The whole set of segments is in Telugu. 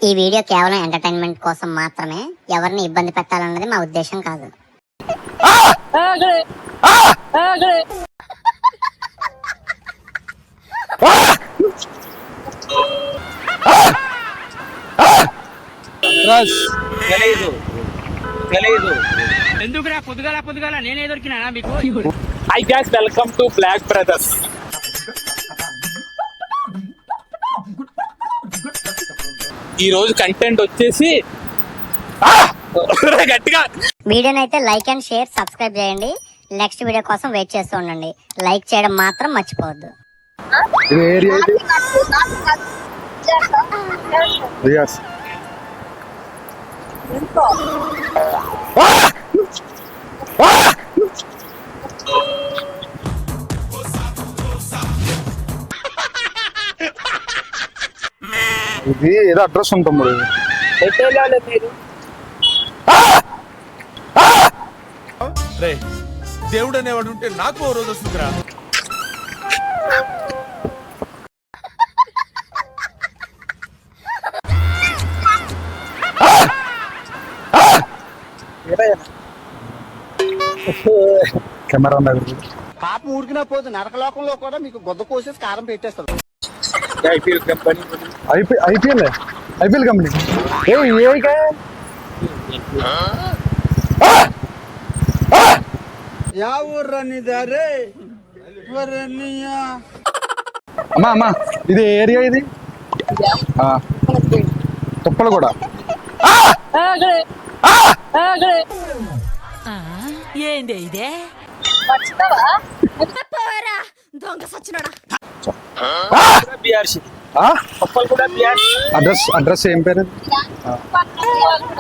ఈ వీడియో కేవలం ఎంటర్టైన్మెంట్ కోసం మాత్రమే, ఎవరిని ఇబ్బంది పెట్టాలన్నది మా ఉద్దేశం కాదు. ఎందుకురా పొద్దుగాల నేనే దొరికినా మీకు? Hi guys welcome to Black Brothers. ఈ రోజు కంటెంట్ వచ్చేసి గట్టిగా వీడియోని అయితే లైక్ అండ్ షేర్ సబ్స్క్రైబ్ చేయండి. నెక్స్ట్ వీడియో కోసం వెయిట్ చేస్తూ ఉండండి. లైక్ చేయడం మాత్రం మర్చిపోవద్దు. ఇది ఏదో అడ్రస్ ఉంటాం దేవుడు అనేవాడు ఉంటే నాకు ఓ రోజు వస్తుందిరా. కెమెరా పాపం ఊరికినా పోతే నరకలోకంలో కూడా మీకు గొద్ద కోసేసి కారం పెట్టేస్తారు. ఐపీఎల్ కంపెనీ ఐపీఎల్ కంపెనీ యా ఊర్రా నీదారే అమ్మా అమ్మా ఇది ఏరియా ఇది తుప్పలు కూడా ఏంది ఇదే? దొంగ సచ్చినోడా. అడ్రస్ ఏం పేరు?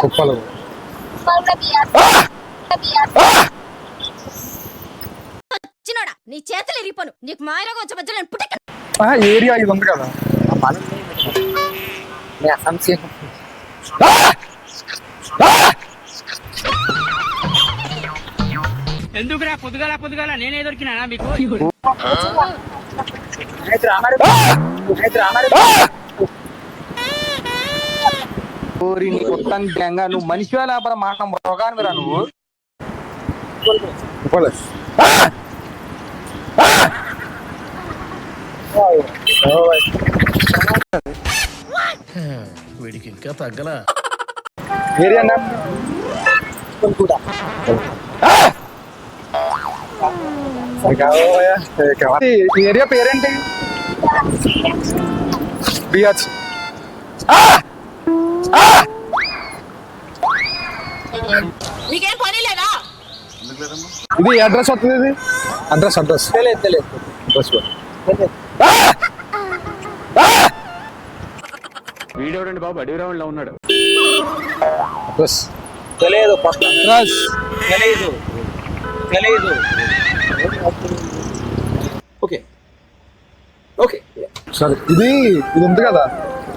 తుప్పలు సచ్చినోడా, నీ చేతులు ఇరిగిపోను. నీకు మాయలోకి వచ్చే మధ్యలో నేను పుట్ట ఏరియా ఇది ఉంది కదా. ఎందుకురా పొద్దుగాల నేనే దొరికినా మీకు? నువ్వు మనిషి లేకపోతే మాట మృగాన్ని రా నువ్వు. వీడికి ఇంకా తగ్గలా. ఏరియా ఏరియా పేరేంటి? బియాచ్. నీకేం పని లేదా? ఇది అడ్రస్ వస్తుంది. ఇది అడ్రస్ తెలియదు. వీడియోడండి బాబు, అడవి రావుడిలా ఉన్నాడు. అడ్రస్ తెలియదు. ఓకే సరే ఇది ఉంది కదా,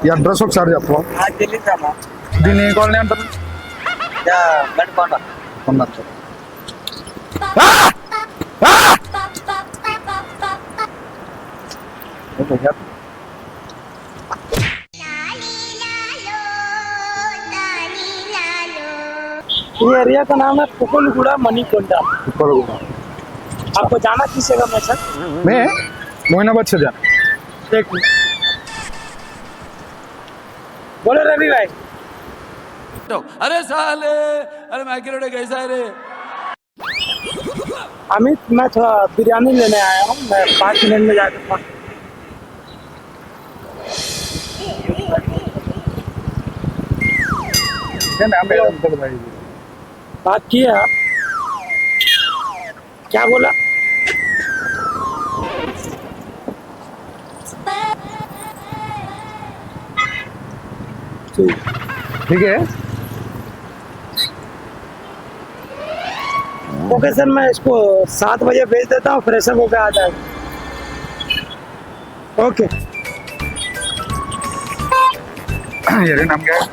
ఈ అడ్రస్ ఒకసారి చెప్పు. దీన్ని ఏ కాలనీ అంటారు? ఉన్నట్టు ये एरिया का नाम है पुकुलगुड़ा मणिकोंडा. आपको जाना किस जगह में सर? मैं मोइनाबाद से जाना. एक मिनट बोलो रवि भाई. अरे साले, अरे मैं किरोड़े कैसा है रे? अमित, मैं थोड़ा बिरयानी लेने आया हूँ. मैं 5 मिनट में जाकर फोन. बात किया, क्या बोला? ठीक है. ओके सर, मैं इसको 7 बजे भेज देता हूँ. फ्रेशअप होकर आ जाएगा. ओके. ये नाम क्या है?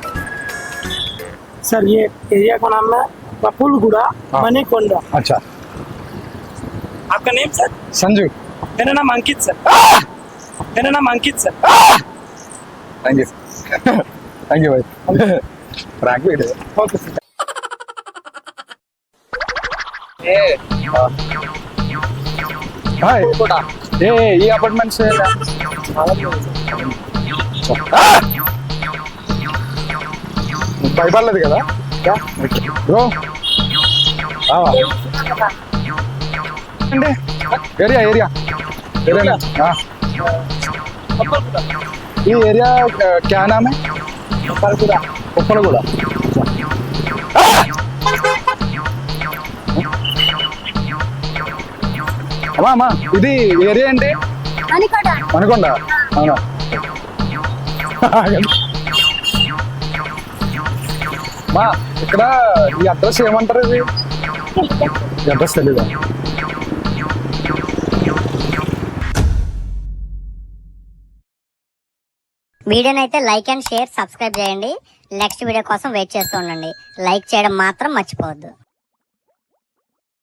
सर ये एरिया का नाम है पपुलगुड़ा मणिकोंडा. अच्छा. आपका नेम सर? संजू. मेरा नाम Ankit sir. Thank you. Thank you భాయ్ prank video okay sir hi ఏ ఈ అపార్ట్మెంట్స్ భయపడలేదు కదా బ్రో అండి ఏరియా ఏరియా ఏరియా ఈ ఏరియా క్యా నామ్ హై ఉప్పలగూడ అమ్మా అమ్మా ఇది ఏరియా ఏంటి మనకొండ అవునా మా ఇక్కడ ఈ అడ్రస్ ఏమంటారు ఇది ఈ అడ్రస్ తెలీదా వీడియోని అయితే లైక్ అండ్ షేర్ సబ్స్క్రైబ్ చేయండి. నెక్స్ట్ వీడియో కోసం వెయిట్ చేస్తూ ఉండండి. లైక్ చేయడం మాత్రం మర్చిపోవద్దు.